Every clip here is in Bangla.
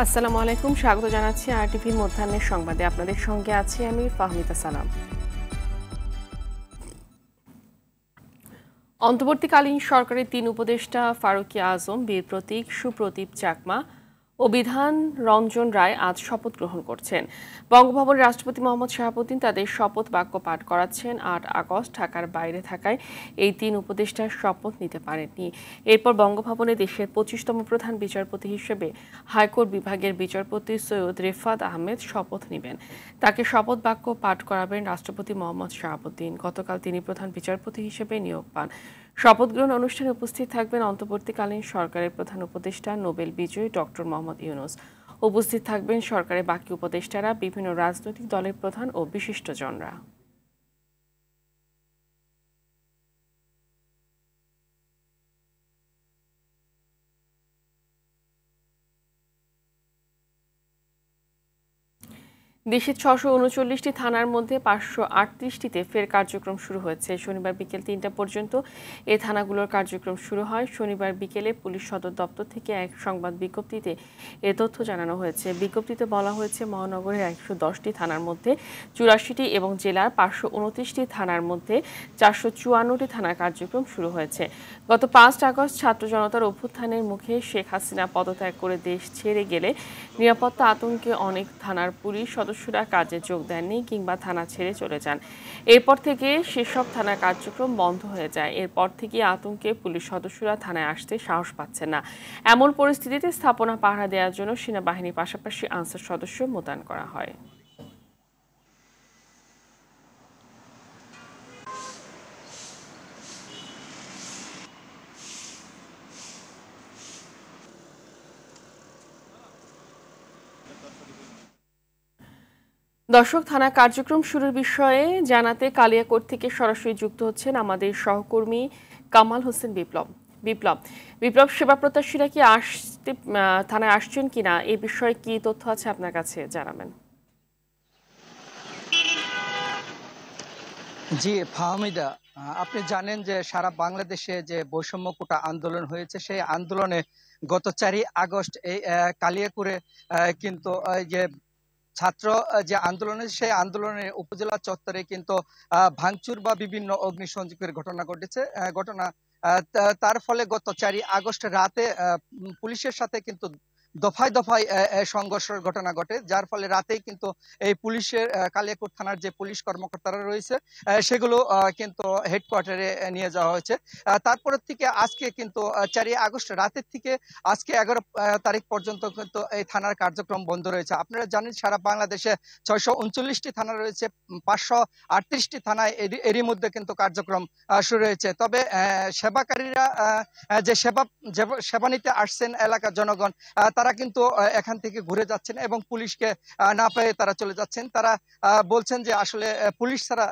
আসসালামু আলাইকুম, স্বাগত জানাচ্ছি আরটিভির মধ্যাহ্নের সংবাদে। আপনাদের সঙ্গে আছি আমি ফাহমিদা সালাম। অন্তর্বর্তীকালীন সরকারের ৩ উপদেষ্টা ফারুকী আজম, বীর প্রতীক, সুপ্রদীপ চাকমা ও বিধান রঞ্জন রায় আজ শপথ গ্রহণ করছেন। বঙ্গভবনের রাষ্ট্রপতি মোহাম্মদ শাহাবুদ্দিন তাদের শপথ বাক্য পাঠ করাচ্ছেন। ৮ আগস্ট ঢাকার বাইরে থাকায় এই ৩ উপদেষ্টা শপথ নিতে পারেননি। এরপর বঙ্গভবনে দেশের ২৫তম প্রধান বিচারপতি হিসেবে হাইকোর্ট বিভাগের বিচারপতি সৈয়দ রেফাত আহমেদ শপথ নেবেন। তাকে শপথ বাক্য পাঠ করাবেন রাষ্ট্রপতি মোহাম্মদ শাহাবুদ্দিন। গতকাল তিনি প্রধান বিচারপতি হিসেবে নিয়োগ পান। শপথ গ্রহণ অনুষ্ঠানে উপস্থিত থাকবেন অন্তর্বর্তীকালীন সরকারের প্রধান উপদেষ্টা নোবেল বিজয়ী ডক্টর মোহাম্মদ ইউনূস। উপস্থিত থাকবেন সরকারের বাকি উপদেষ্টারা, বিভিন্ন রাজনৈতিক দলের প্রধান ও বিশিষ্টজনরা। দেশের ৬৩৯টি থানার মধ্যে ৫৩৮টিতে ফের কার্যক্রম শুরু হয়েছে। শনিবার বিকেল ৩টা পর্যন্ত এ থানাগুলোর কার্যক্রম শুরু হয়। শনিবার বিকেলে পুলিশ সদর দপ্তর থেকে এক সংবাদ বিজ্ঞপ্তিতে এ তথ্য জানানো হয়েছে। বিজ্ঞপ্তিতে বলা হয়েছে, মহানগরের ১১০টি থানার মধ্যে ৮৪টি এবং জেলার ৫২৯টি থানার মধ্যে ৪৫৪টি থানার কার্যক্রম শুরু হয়েছে। গত ৫ আগস্ট ছাত্র জনতার অভ্যুত্থানের মুখে শেখ হাসিনা পদত্যাগ করে দেশ ছেড়ে গেলে নিরাপত্তা আতঙ্কে অনেক থানার পুলিশ সদস্যরা কাজে যোগ দেননি কিংবা থানা ছেড়ে চলে যান। এরপর থেকে সেসব থানার কার্যক্রম বন্ধ হয়ে যায়। এরপর থেকে আতঙ্কে পুলিশ সদস্যরা থানায় আসতে সাহস পাচ্ছেন না। এমন পরিস্থিতিতে স্থাপনা পাহারা দেওয়ার জন্য সেনাবাহিনীর পাশাপাশি আনসার সদস্য মোতায়েন করা হয়। দর্শক, থানা কার্যক্রম শুরুর বিষয়ে জানাতে কালিয়াকৈর থেকে সরাসরি যুক্ত হচ্ছেন আমাদের সহকর্মী কামাল হোসেন বিপ্লব। বিপ্লব, সেবা প্রত্যাশীরা কি থানায় আসছেন কিনা, এই বিষয়ে কি তথ্য আছে আপনার কাছে জানাবেন? জি ফাহমিদা, আপনি জানেন যে সারা বাংলাদেশে যে বৈষম্য কোটা আন্দোলন হয়েছে, সেই আন্দোলনে গত ৪ই আগস্ট এই কালিয়াকুরে কিন্তু যে ছাত্র যে আন্দোলনে, সেই আন্দোলনে উপজেলা চত্বরে কিন্তু ভাঙচুর বা বিভিন্ন অগ্নিসংযোগের ঘটনা ঘটেছে। তার ফলে গত ৪ই আগস্ট রাতে পুলিশের সাথে কিন্তু দফায় দফায় সংঘর্ষের ঘটনা ঘটে, যার ফলে রাতেই কিন্তু এই পুলিশের কালিয়াকৈর থানার যে পুলিশ কর্মকর্তারা রয়েছে সেগুলো কিন্তু হেডকোয়ার্টারে নিয়ে যাওয়া হয়েছে। তারপরের থেকে আজকে কিন্তু ৪ই আগস্ট রাতের থেকে আজকে ১১ তারিখ পর্যন্ত কিন্তু এই থানার কার্যক্রম বন্ধ রয়েছে। আপনারা জানেন সারা বাংলাদেশে ৬৩৯টি থানা রয়েছে, ৫৩৮টি থানায় এরই মধ্যে কিন্তু কার্যক্রম শুরু হয়েছে। তবে সেবাকারীরা যে সেবা নিতে আসছেন এলাকার জনগণ, তারা কিন্তু এখান থেকে ঘুরে যাচ্ছেন এবং পুলিশকে না পেয়ে তারা চলে যাচ্ছেন। তারা বলছেন যে আসলে পুলিশ ছাড়া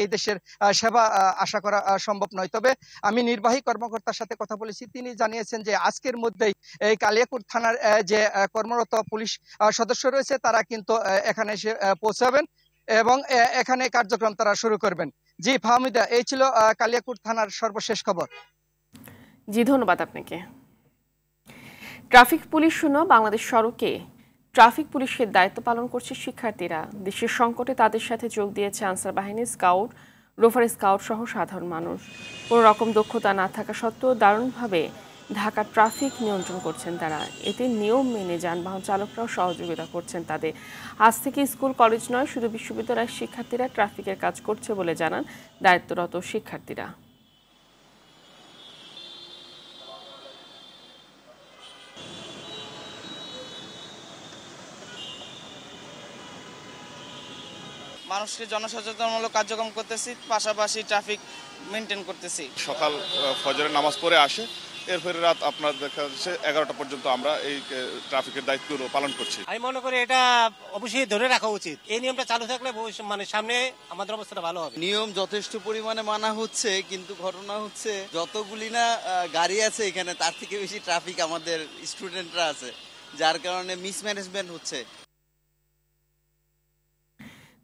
এই দেশের সেবা আশা করা সম্ভব নয়। তবে আমি নির্বাহী কর্মকর্তার সাথে কথা বলেছি, তিনি জানিয়েছেন যে আজকের মধ্যেই এই কালিয়াকৈর থানার যে কর্মরত পুলিশ সদস্য রয়েছে তারা কিন্তু এখানে এসে পৌঁছাবেন এবং এখানে কার্যক্রম তারা শুরু করবেন। জি ফাহমিদা, এই ছিল কালিয়াকৈর থানার সর্বশেষ খবর। জি, ধন্যবাদ আপনাকে। ট্রাফিক পুলিশ শূন্য বাংলাদেশ সড়কে ট্রাফিক পুলিশের দায়িত্ব পালন করছে শিক্ষার্থীরা। দেশের সংকটে তাদের সাথে যোগ দিয়েছে আনসার বাহিনী, স্কাউট, রোভার স্কাউট সহ সাধারণ মানুষ। কোনো রকম দক্ষতা না থাকা সত্ত্বেও দারুণভাবে ঢাকা ট্রাফিক নিয়ন্ত্রণ করছেন তারা। এতে নিয়ম মেনে যানবাহন চালকরাও সহযোগিতা করছেন তাদের। আজ থেকে স্কুল কলেজ নয়, শুধু বিশ্ববিদ্যালয়ের শিক্ষার্থীরা ট্রাফিকের কাজ করছে বলে জানান দায়িত্বরত শিক্ষার্থীরা। মানুষকে জনসচেতনমূলক কার্যক্রম করতেছি, পাশাপাশি ট্রাফিক মেনটেন করতেছি। সকাল ফজরের নামাজ পড়ে আসে, এরপরে রাত আপনার দেখা যাচ্ছে 11টা পর্যন্ত আমরা এই ট্রাফিকের দায়িত্বগুলো পালন করছি। আমি মনে করি এটা অবশ্যই ধরে রাখা উচিত। এই নিয়মটা চালু থাকলে মানে সামনে আমাদের অবস্থাটা ভালো হবে। নিয়ম যথেষ্ট পরিমাণে মানা হচ্ছে, কিন্তু ঘটনা হচ্ছে যতগুলি না গাড়ি আছে এখানে, তার থেকে বেশি ট্রাফিক আমাদের স্টুডেন্টরা আছে, যার কারণে মিসম্যানেজমেন্ট হচ্ছে।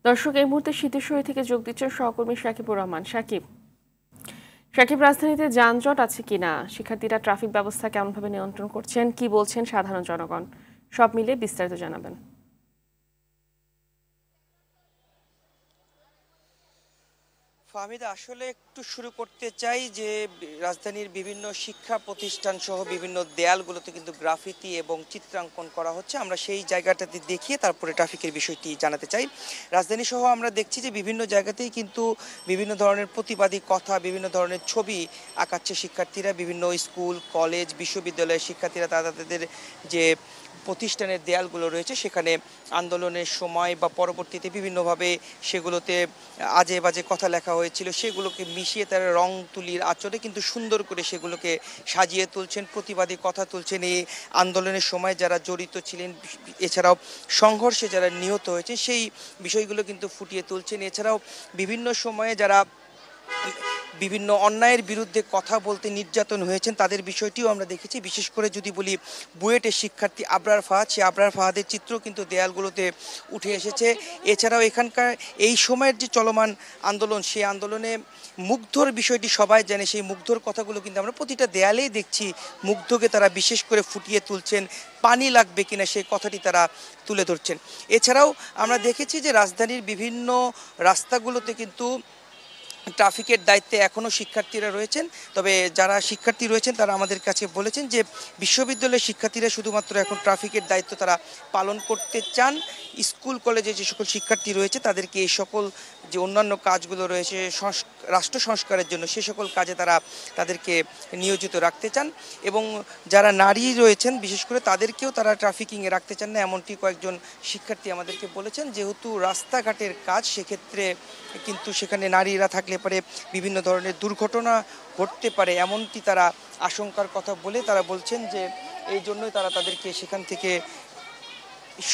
দর্শক, এই মুহূর্তে সিদ্ধেশ্বরী থেকে যোগ দিচ্ছেন সহকর্মী সাকিবুর রহমান। সাকিব, রাজধানীতে যানজট আছে কিনা, শিক্ষার্থীরা ট্রাফিক ব্যবস্থা কেমনভাবে নিয়ন্ত্রণ করছেন, কি বলছেন সাধারণ জনগণ, সব মিলে বিস্তারিত জানাবেন। ফাহমিদা, আসলে একটু শুরু করতে চাই যে রাজধানীর বিভিন্ন শিক্ষা প্রতিষ্ঠান সহ বিভিন্ন দেয়ালগুলোতে কিন্তু গ্রাফিতি এবং চিত্রাঙ্কন করা হচ্ছে। আমরা সেই জায়গাটাতে দেখিয়ে তারপরে ট্রাফিকের বিষয়টি জানাতে চাই। রাজধানী সহ আমরা দেখছি যে বিভিন্ন জায়গাতেই কিন্তু বিভিন্ন ধরনের প্রতিবাদী কথা, বিভিন্ন ধরনের ছবি আঁকাচ্ছে শিক্ষার্থীরা। বিভিন্ন স্কুল, কলেজ, বিশ্ববিদ্যালয়ের শিক্ষার্থীরা তাদের যে প্রতিষ্ঠানের দেয়ালগুলো রয়েছে সেখানে আন্দোলনের সময় বা পরবর্তীতে বিভিন্নভাবে সেগুলোতে আজে বাজে কথা লেখা হয়েছিল, সেগুলোকে মিশিয়ে তারা রং তুলির আঁচড়ে কিন্তু সুন্দর করে সেগুলোকে সাজিয়ে তুলছেন, প্রতিবাদী কথা তুলছেন। এই আন্দোলনের সময় যারা জড়িত ছিলেন, এছাড়াও সংঘর্ষে যারা নিহত হয়েছে সেই বিষয়গুলো কিন্তু ফুটিয়ে তুলছেন। এছাড়াও বিভিন্ন সময়ে যারা বিভিন্ন অন্যায়ের বিরুদ্ধে কথা বলতে নির্যাতন হয়েছেন তাদের বিষয়টিও আমরা দেখেছি। বিশেষ করে যদি বলি বুয়েটের শিক্ষার্থী আবরার ফাহাদ, সেই আবরার ফাহাদের চিত্র কিন্তু দেয়ালগুলোতে উঠে এসেছে। এছাড়াও এখানকার এই সময়ের যে চলমান আন্দোলন, সেই আন্দোলনে মুগ্ধর বিষয়টি সবাই জানে, সেই মুগ্ধর কথাগুলো কিন্তু আমরা প্রতিটা দেয়ালেই দেখছি। মুগ্ধকে তারা বিশেষ করে ফুটিয়ে তুলছেন, পানি লাগবে কিনা সেই কথাটি তারা তুলে ধরছেন। এছাড়াও আমরা দেখেছি যে রাজধানীর বিভিন্ন রাস্তাগুলোতে কিন্তু ট্রাফিকের দায়িত্বে এখনও শিক্ষার্থীরা রয়েছেন। তবে যারা শিক্ষার্থী রয়েছেন তারা আমাদের কাছে বলেছেন যে বিশ্ববিদ্যালয়ের শিক্ষার্থীরা শুধুমাত্র এখন ট্রাফিকের দায়িত্ব তারা পালন করতে চান। স্কুল কলেজে যে সকল শিক্ষার্থী রয়েছে তাদেরকে এই সকল যে অন্যান্য কাজগুলো রয়েছে রাষ্ট্র সংস্কারের জন্য সে সকল কাজে তারা তাদেরকে নিয়োজিত রাখতে চান। এবং যারা নারী রয়েছেন বিশেষ করে তাদেরকেও তারা ট্রাফিকিংয়ে রাখতে চান না, এমনটি কয়েকজন শিক্ষার্থী আমাদেরকে বলেছেন। যেহেতু রাস্তাঘাটের কাজ, সেক্ষেত্রে কিন্তু সেখানে নারীরা থাকলে পরে বিভিন্ন ধরনের দুর্ঘটনা ঘটতে পারে, এমনটি তারা আশঙ্কার কথা বলে তারা বলছেন যে এই জন্যই তারা তাদেরকে সেখান থেকে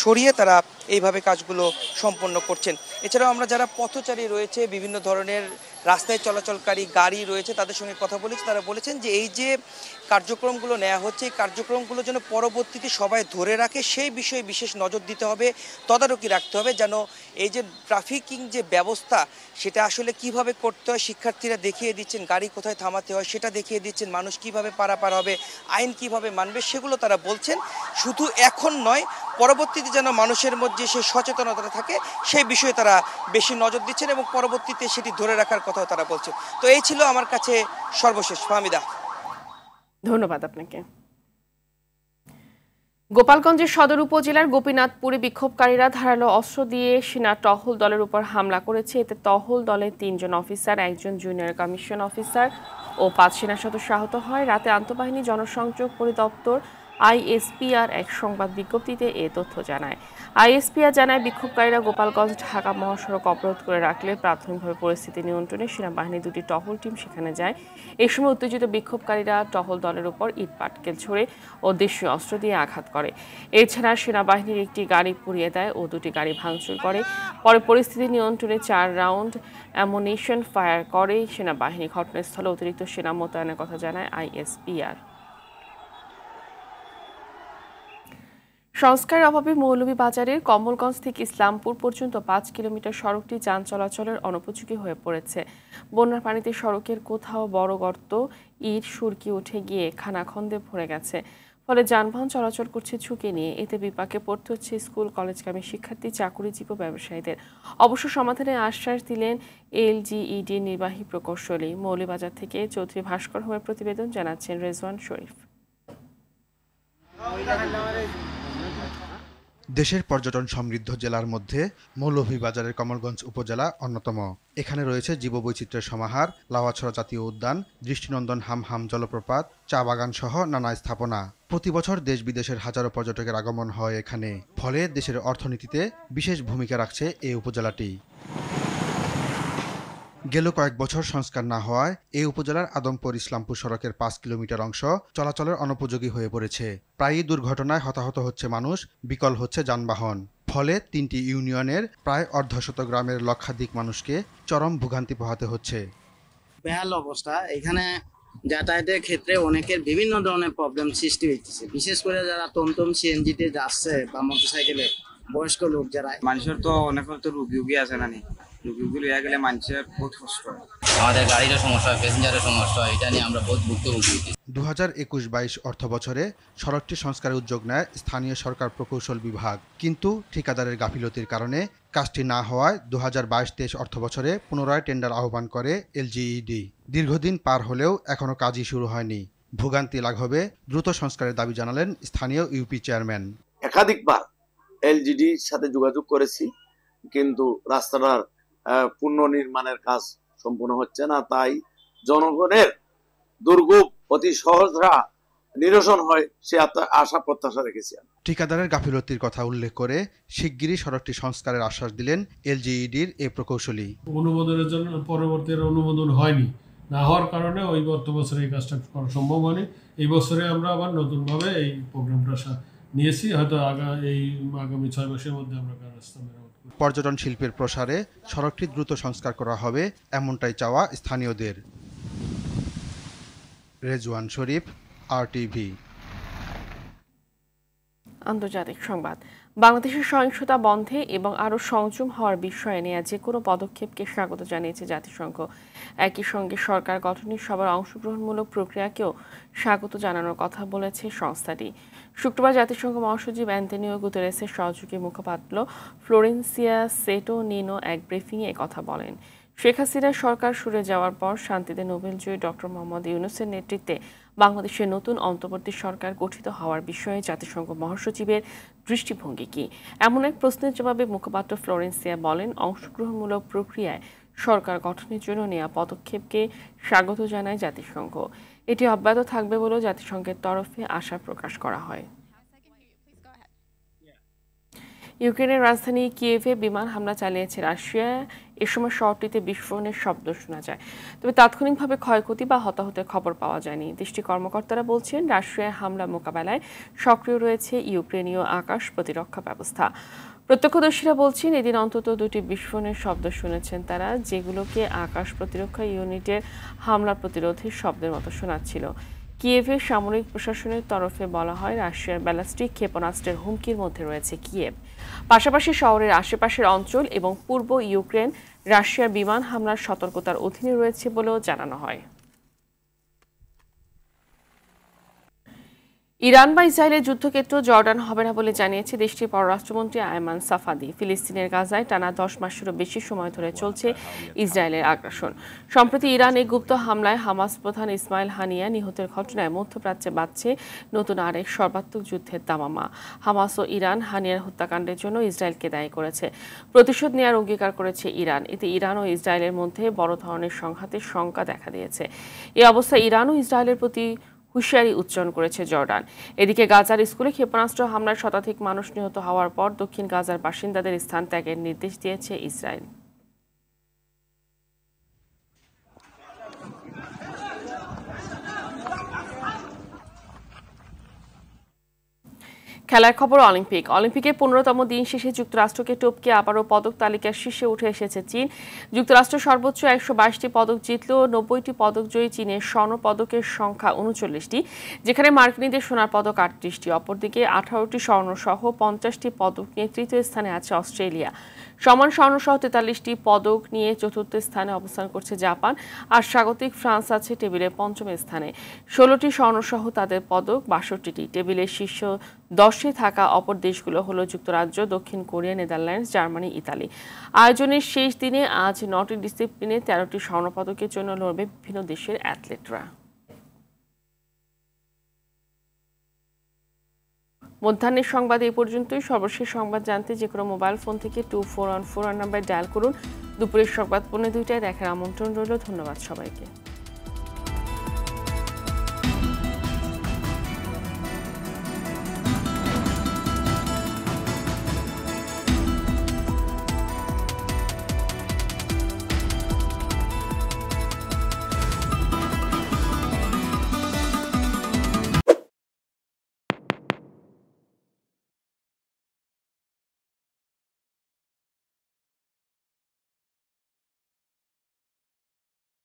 সরিয়ে তারা এইভাবে কাজগুলো সম্পন্ন করছেন। এছাড়াও আমরা যারা পথচারী রয়েছে, বিভিন্ন ধরনের রাস্তায় চলাচলকারী গাড়ি রয়েছে তাদের সঙ্গে কথা বলেছি। তারা বলেছেন যে এই যে কার্যক্রমগুলো নেওয়া হচ্ছে, এই কার্যক্রমগুলো যেন পরবর্তীতে সবাই ধরে রাখে সেই বিষয়ে বিশেষ নজর দিতে হবে, তদারকি রাখতে হবে, যেন এই যে ট্রাফিকিং যে ব্যবস্থা সেটা আসলে কিভাবে করতে হয় শিক্ষার্থীরা দেখিয়ে দিচ্ছেন, গাড়ি কোথায় থামাতে হয় সেটা দেখিয়ে দিচ্ছেন, মানুষ কিভাবে পারাপার হবে, আইন কিভাবে মানবে সেগুলো তারা বলছেন। শুধু এখন নয়, পরবর্তীতে যেন মানুষের মধ্যে সেই সচেতনতা থাকে সেই বিষয়ে তারা বেশি নজর দিচ্ছেন এবং পরবর্তীতে সেটি ধরে রাখার কথাও তারা বলছেন। তো এই ছিল আমার কাছে সর্বশেষ। ফাহমিদা, ধন্যবাদ আপনাকে। গোপালগঞ্জের সদর উপজেলার গোপীনাথপুরে বিক্ষোভকারীরা ধারালো অস্ত্র দিয়ে সেনা টহল দলের উপর হামলা করেছে। এতে টহল দলের ৩ জন অফিসার, 1 জন জুনিয়র কমিশন অফিসার ও 5 সেনা সদস্য আহত হয়। রাতে আন্তঃবাহিনী জনসংযোগ পরিদপ্তর আইএসপিআর এক সংবাদ বিজ্ঞপ্তিতে এ তথ্য জানায়। আইএসপিআর জানায় বিক্ষোভকারীরা গোপালগঞ্জ ঢাকা মহাসড়ক অবরোধ করে রাখলে প্রাথমিকভাবে পরিস্থিতি নিয়ন্ত্রণে সেনাবাহিনীর 2টি টহল টিম সেখানে যায়। এই সময় উত্তেজিত বিক্ষোভকারীরা টহল দলের উপর ইট পাটকেল ছুড়ে ও দেশীয় অস্ত্র দিয়ে আঘাত করে। এছাড়া সেনাবাহিনীর একটি গাড়ি পুড়িয়ে দেয় ও 2টি গাড়ি ভাঙচুর করে। পরে পরিস্থিতি নিয়ন্ত্রণে 4 রাউন্ড অ্যামুনিশন ফায়ার করে সেনাবাহিনী। ঘটনাস্থলে অতিরিক্ত সেনা মোতায়েনের কথা জানায় আইএসপিআর। সংস্কারের অভাবে মৌলভীবাজারের কমলগঞ্জ থেকে ইসলামপুর পর্যন্ত 5 কিলোমিটার সড়কটি যান চলাচলের অনুপযোগী হয়ে পড়েছে। বন্যার পানিতে সড়কের কোথাও বড় গর্ত, ইট সুরকি উঠে গিয়ে খানাখন্দে ভরে গেছে। ফলে যানবাহন চলাচল করছে ঝুঁকি নিয়ে। এতে বিপাকে পড়তে হচ্ছে স্কুল কলেজগামী শিক্ষার্থী, চাকুরিজীবী, ব্যবসায়ীদের। অবশ্য সমাধানের আশ্বাস দিলেন এলজিইডির নির্বাহী প্রকৌশলী। মৌলভীবাজার থেকে চৌধুরী ভাস্কর হোমের প্রতিবেদন, জানাচ্ছেন রেজওয়ান শরীফ। দেশের পর্যটন সমৃদ্ধ জেলার মধ্যে মৌলভীবাজারের কমলগঞ্জ উপজেলা অন্যতম। এখানে রয়েছে জীববৈচিত্র্যের সমাহার, লাওয়াছড়া জাতীয় উদ্যান, দৃষ্টিনন্দন হামহাম জলপ্রপাত, চা বাগান সহ নানা স্থাপনা। প্রতি বছর দেশ বিদেশের হাজারো পর্যটকের আগমন হয় এখানে। ফলে দেশের অর্থনীতিতে বিশেষ ভূমিকা রাখছে এই উপজেলাটি। গেল কয়েক বছর সংস্কার না হওয়ায় এই উপজেলার আদমপুর ইসলামপুর সড়কের 5 কিলোমিটার অংশ চলাচলের অনুপযোগী হয়ে পড়েছে। প্রায়ই দুর্ঘটনায় হতাহত হচ্ছে মানুষ, বিকল হচ্ছে যানবাহন। ফলে 3টি ইউনিয়নের প্রায় অর্ধশত গ্রামের লক্ষাধিক মানুষকে চরম ভোগান্তি পোহাতে হচ্ছে। বেহাল অবস্থা। এখানে যাতায়াতের ক্ষেত্রে অনেকের বিভিন্ন ধরনের প্রবলেম সৃষ্টি হইতেছে, বিশেষ করে যারা টমটম সিএনজিতে যাচ্ছে বা মোটরসাইকেলে, বয়স্ক লোক যারা। মানুষের তো অনেক তো রোগী আছে না, রোগীগুলো হয়ে গেলে মানুষের বহুত কষ্ট হয়। আমাদের গাড়িরও সমস্যা হয়, প্যাসেঞ্জারের সমস্যা হয়, এটা নিয়ে আমরা বহুত ভুক্তভোগী। 2021-22 অর্থ বছরে সড়কটি সংস্কারের উদ্যোগ নেয় স্থানীয় সরকার প্রকৌশল বিভাগ, কিন্তু ঠিকাদারের গাফিলতির কারণে কাজটি না হওয়ায় 2022-23 অর্থ বছরে পুনরায় টেন্ডার আহ্বান করে এলজিইডি। দীর্ঘদিন পার হলেও এখনও কাজই শুরু হয়নি। ভোগান্তি লাঘবে দ্রুত সংস্কারের দাবি জানালেন স্থানীয় ইউপি চেয়ারম্যান। একাধিকবার এলজিডির সাথে যোগাযোগ করেছি, কিন্তু রাস্তাটার পুনর্নির্মাণের কাজ সম্পূর্ণ হচ্ছে না, তাই জনগণের দুর্ভোগ অতি সহজরা নিরসন হয় সে আশা প্রত্যাশা রেখেছি। ঠিকাদারের গাফিলতির কথা উল্লেখ করে শিগগিরই সড়কটি সংস্কারের আশ্বাস দিলেন এলজিইডির এই প্রকৌশলী। অনুমোদনের জন্য পরবর্তী অনুমোদন হয়নি, না হওয়ার কারণে ওই অর্থ বছরে এই কাজটা করা সম্ভব হয়নি। এই বছরে আমরা আবার নতুনভাবে এই প্রোগ্রামটা নিয়েছি, হয়তো আগামী 6 মাসের মধ্যে আমরা রাস্তা মেরামত করব। পর্যটন শিল্পের প্রসারে সড়কটি দ্রুত সংস্কার করা হবে, এমনটাই চাওয়া স্থানীয়দের। রেজওয়ান শরীফ, RTV। আন্তর্জাতিক সংবাদ। বাংলাদেশের সহিংসতা বন্ধে এবং আরও সংযম হওয়ার বিষয়ে নেওয়া যে কোনো পদক্ষেপকে স্বাগত জানিয়েছে জাতিসংঘ। একই সঙ্গে সরকার গঠনের সবার অংশগ্রহণমূলক প্রক্রিয়াকেও স্বাগত জানানোর কথা বলেছে সংস্থাটি। শুক্রবার জাতিসংঘ মহাসচিব অ্যান্টনিও গুতেরেসের সহযোগী মুখপাত্র ফ্লোরেন্সিয়া সেটোনিনো এক ব্রিফিংয়ে কথা বলেন। শেখ হাসিনার সরকার সরে যাওয়ার পর শান্তিতে নোবেলজয়ী ডক্টর মোহাম্মদ ইউনূসের নেতৃত্বে বাংলাদেশের নতুন অন্তর্বর্তী সরকার গঠিত হওয়ার বিষয়ে জাতিসংঘ মহাসচিবের দৃষ্টিভঙ্গি কি, এমন এক প্রশ্নের জবাবে মুখপাত্র ফ্লোরেন্সিয়া বলেন, অংশগ্রহণমূলক প্রক্রিয়ায় সরকার গঠনের জন্য নেওয়া পদক্ষেপকে স্বাগত জানায় জাতিসংঘ। এটি অব্যাহত থাকবে বলেও জাতিসংঘের তরফে আশা প্রকাশ করা হয়। ইউক্রেনের রাজধানী কিয়েভে বিমান হামলা চালিয়েছে রাশিয়া। এ সময় শহরটিতে বিস্ফোরণের শব্দ শোনা যায়, তবে তাৎক্ষণিকভাবে ক্ষয়ক্ষতি বা হতাহতের খবর পাওয়া যায়নি। দেশটির কর্মকর্তারা বলছেন, রাশিয়ার হামলা মোকাবেলায় সক্রিয় রয়েছে ইউক্রেনীয় আকাশ প্রতিরক্ষা ব্যবস্থা। প্রত্যক্ষদর্শীরা বলছেন, এদিন অন্তত 2টি বিস্ফোরণের শব্দ শুনেছেন তারা, যেগুলোকে আকাশ প্রতিরক্ষা ইউনিটের হামলা প্রতিরোধের শব্দের মতো শোনাচ্ছিল। কিয়েভের সামরিক প্রশাসনের তরফে বলা হয়, রাশিয়ার ব্যালিস্টিক ক্ষেপণাস্ত্রের হুমকির মধ্যে রয়েছে কিয়েভ। পাশাপাশি শহরের আশেপাশের অঞ্চল এবং পূর্ব ইউক্রেন রাশিয়ার বিমান হামলার সতর্কতার অধীনে রয়েছে বলেও জানানো হয়। ইরান বা ইসরায়েলের যুদ্ধক্ষেত্র জর্ডান হবে না বলে জানিয়েছে দেশটির পররাষ্ট্রমন্ত্রী আয়মান সাফাদি। ফিলিস্তিনের গাজায় টানা 10 মাসেরও বেশি সময় ধরে চলছে ইসরায়েলের আগ্রাসন। সম্প্রতি ইরানে গুপ্ত হামলায় হামাস প্রধান ইসমাইল হানিয়া নিহতের ঘটনায় মধ্যপ্রাচ্যে বাড়ছে নতুন আরেক সর্বাত্মক যুদ্ধের দামামা। হামাস ও ইরান হানিয়ার হত্যাকাণ্ডের জন্য ইসরায়েলকে দায়ী করেছে। প্রতিশোধ নেওয়ার অঙ্গীকার করেছে ইরান। এতে ইরান ও ইসরায়েলের মধ্যে বড় ধরনের সংঘাতের শঙ্কা দেখা দিয়েছে। এই অবস্থায় ইরান ও ইসরায়েলের প্রতি হুঁশিয়ারি উচ্চারণ করেছে জর্ডান। এদিকে গাজার স্কুলে ক্ষেপণাস্ত্র হামলায় শতাধিক মানুষ নিহত হওয়ার পর দক্ষিণ গাজার বাসিন্দাদের স্থান ত্যাগের নির্দেশ দিয়েছে ইসরায়েল। খেলার খবর। অলিম্পিকের 15তম দিন শেষে যুক্তরাষ্ট্রকে টপকে আবারও পদক তালিকার শীর্ষে উঠে এসেছে চীন। যুক্তরাষ্ট্র সর্বোচ্চ 122টি পদক জিতলেও 90টি পদকজয়ী চীনের স্বর্ণ পদকের সংখ্যা 39টি, যেখানে মার্কিনীদের সোনার পদক 38টি। অপরদিকে 18টি স্বর্ণসহ 50টি পদক নিয়ে তৃতীয় স্থানে আছে অস্ট্রেলিয়া। সমান স্বর্ণসহ 43টি পদক নিয়ে চতুর্থ স্থানে অবস্থান করছে জাপান, আর স্বাগতিক ফ্রান্স আছে টেবিলের 5ম স্থানে। 16টি স্বর্ণসহ তাদের পদক 62টি। টেবিলের শীর্ষ 10 থাকা অপর দেশগুলো হলো যুক্তরাজ্য, দক্ষিণ কোরিয়া, নেদারল্যান্ডস, জার্মানি, ইতালি। আয়োজনের শেষ দিনে আজ 9টি ডিসিপ্লিনে 13টি স্বর্ণপদকের জন্য লড়বে বিভিন্ন দেশের অ্যাথলেটরা। মধ্যাহ্নের সংবাদ এই পর্যন্তই। সর্বশেষ সংবাদ জানতে যে কোনো মোবাইল ফোন থেকে 2414 নাম্বার ডায়াল করুন। দুপুরের সংবাদ 2:45টায় দেখার আমন্ত্রণ রইল। ধন্যবাদ সবাইকে।